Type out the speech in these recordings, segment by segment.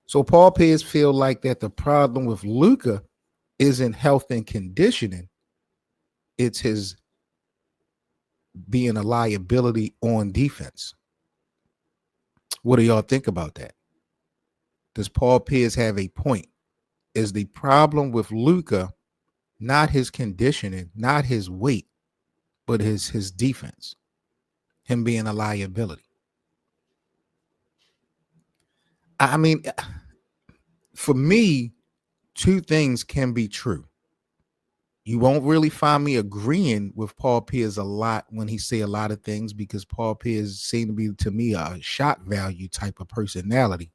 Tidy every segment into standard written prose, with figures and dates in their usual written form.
So Paul Pierce feel like that the problem with Luka isn't health and conditioning. It's his being a liability on defense. What do y'all think about that? Does Paul Pierce have a point? Is the problem with Luka not his conditioning, not his weight, but his defense, him being a liability? I mean, for me, two things can be true. You won't really find me agreeing with Paul Pierce a lot when he say a lot of things, because Paul Pierce seemed to be, to me, a shock value type of personality.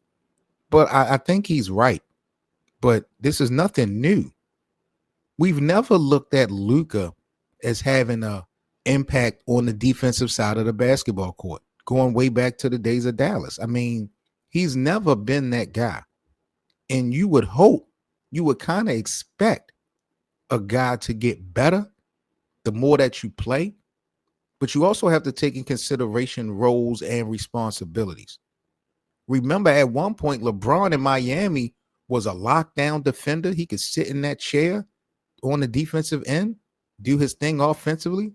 But I think he's right. But this is nothing new. We've never looked at Luka as having a impact on the defensive side of the basketball court, going way back to the days of Dallas. I mean, he's never been that guy. And you would hope, you would kind of expect a guy to get better the more that you play. But you also have to take in consideration roles and responsibilities. Remember, at one point, LeBron in Miami was a lockdown defender. He could sit in that chair on the defensive end, do his thing offensively.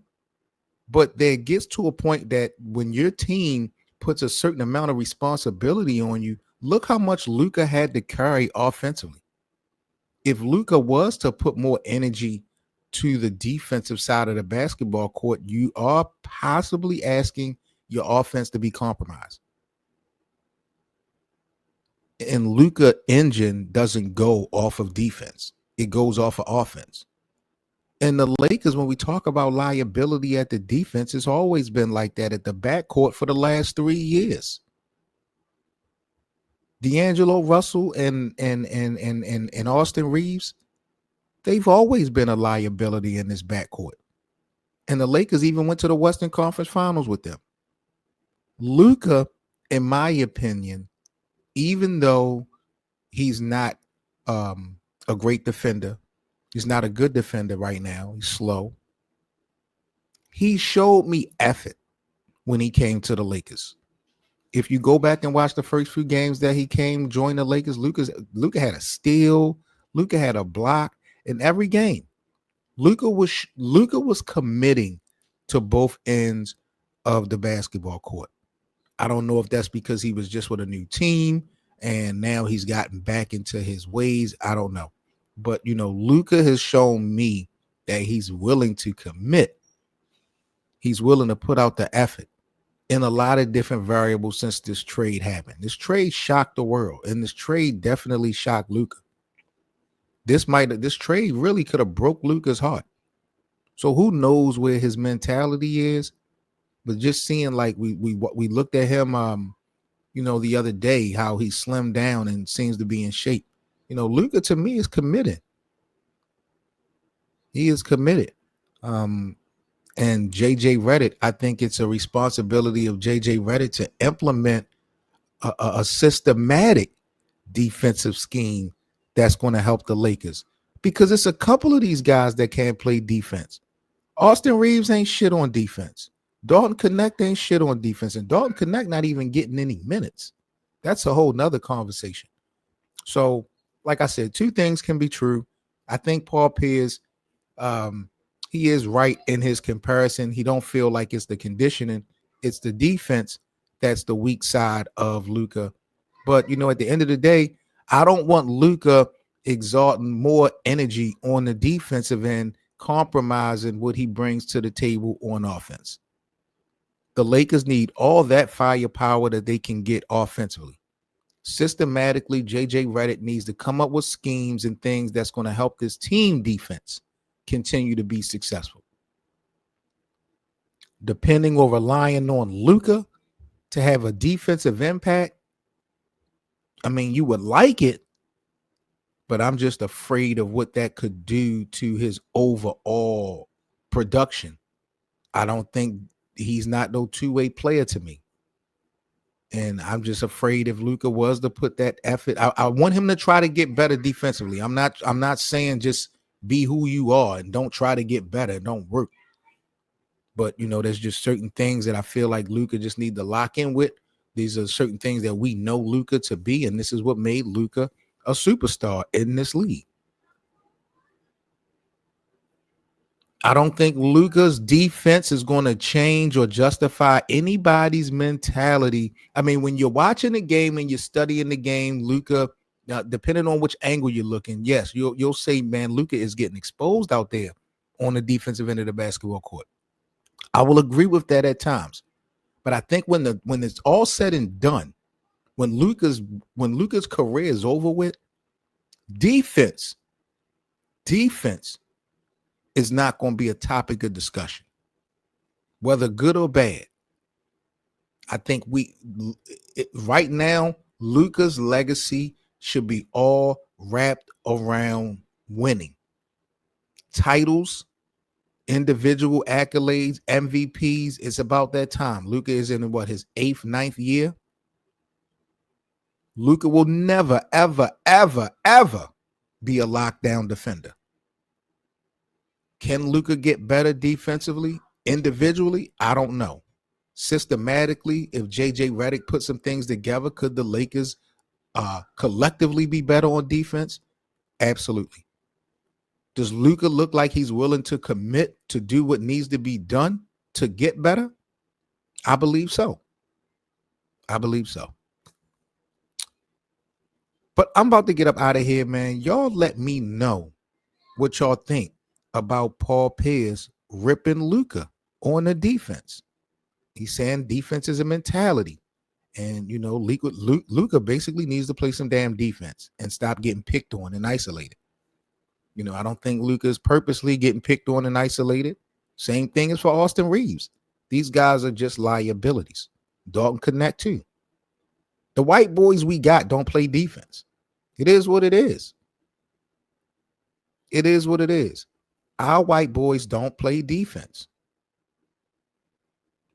But there gets to a point that when your team puts a certain amount of responsibility on you, look how much Luka had to carry offensively. If Luka was to put more energy to the defensive side of the basketball court, you are possibly asking your offense to be compromised. And Luka engine doesn't go off of defense. It goes off of offense. And the Lakers, when we talk about liability at the defense, it's always been like that at the backcourt for the last 3 years. D'Angelo Russell and Austin Reeves, they've always been a liability in this backcourt. And the Lakers even went to the Western Conference Finals with them. Luka, in my opinion, even though he's not a great defender, he's not a good defender right now, he's slow, he showed me effort when he came to the Lakers. If you go back and watch the first few games that he came, joined the Lakers, Luka had a steal, Luka had a block in every game. Luka was committing to both ends of the basketball court. I don't know if that's because he was just with a new team and now he's gotten back into his ways. I don't know. But, Luka has shown me that he's willing to commit. He's willing to put out the effort in a lot of different variables since this trade happened. This trade shocked the world, and this trade definitely shocked Luka. This trade really could have broke Luka's heart. So who knows where his mentality is? But just seeing, like, we looked at him, the other day, how he slimmed down and seems to be in shape. Luka to me is committed. He is committed. And JJ Redick, I think it's a responsibility of JJ Redick to implement a systematic defensive scheme that's going to help the Lakers, because it's a couple of these guys that can't play defense. Austin Reeves ain't shit on defense. Dalton Connect ain't shit on defense, and Dalton Connect not even getting any minutes. That's a whole nother conversation. So, like I said, two things can be true. I think Paul Pierce, he is right in his comparison. He don't feel like it's the conditioning, it's the defense that's the weak side of Luka. But at the end of the day, I don't want Luka exalting more energy on the defensive end, compromising what he brings to the table on offense. The Lakers need all that firepower that they can get offensively. Systematically, JJ Redick needs to come up with schemes and things that's going to help this team defense continue to be successful. Depending or relying on Luka to have a defensive impact, I mean, you would like it, but I'm just afraid of what that could do to his overall production. I don't think he's not no two-way player to me. And I'm just afraid if Luka was to put that effort, I want him to try to get better defensively. I'm not saying just be who you are and don't try to get better. It don't work. But, there's just certain things that I feel like Luka just need to lock in with These are certain things that we know Luka to be, and this is what made Luka a superstar in this league. I don't think Luka's defense is going to change or justify anybody's mentality. I mean, when you're watching the game and you're studying the game, Luka, depending on which angle you're looking, yes, you'll say, man, Luka is getting exposed out there on the defensive end of the basketball court. I will agree with that at times. But I think when it's all said and done, when Luka's career is over with, defense is not going to be a topic of discussion, whether good or bad. I think right now, Luka's legacy should be all wrapped around winning. Titles, individual accolades, MVPs. It's about that time. Luka is in his 8th, 9th year. Luka will never, ever, ever, ever be a lockdown defender. Can Luka get better defensively, individually? I don't know. Systematically, if JJ Redick put some things together, could the Lakers collectively be better on defense? Absolutely. Does Luka look like he's willing to commit to do what needs to be done to get better? I believe so. But I'm about to get up out of here, man. Y'all let me know what y'all think about Paul Pierce ripping Luka on the defense. He's saying defense is a mentality. And, Luka basically needs to play some damn defense and stop getting picked on and isolated. I don't think Luka is purposely getting picked on and isolated. Same thing as for Austin Reeves. These guys are just liabilities. Dalton Connect too. The white boys we got don't play defense. It is what it is. It is what it is. Our white boys don't play defense.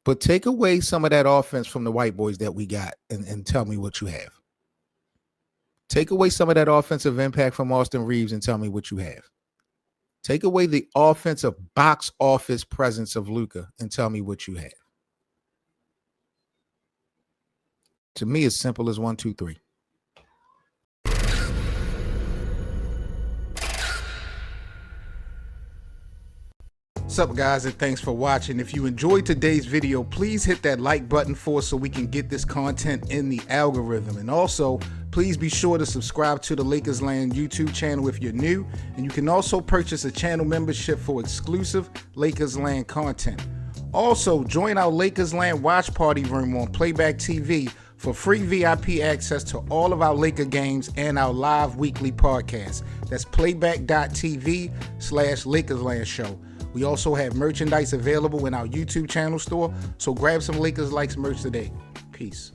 But take away some of that offense from the white boys that we got and tell me what you have. Take away some of that offensive impact from Austin Reeves and tell me what you have. Take away the offensive box office presence of Luka and tell me what you have. To me, it's simple as 1, 2, 3. What's up, guys, and thanks for watching. If you enjoyed today's video, please hit that like button for us so we can get this content in the algorithm. And also, please be sure to subscribe to the Lakers Land YouTube channel if you're new. And you can also purchase a channel membership for exclusive Lakers Land content. Also, join our Lakers Land watch party room on Playback TV for free VIP access to all of our Laker games and our live weekly podcast. That's playback.tv/LakersLand show. We also have merchandise available in our YouTube channel store, so grab some Lakers Likes merch today. Peace.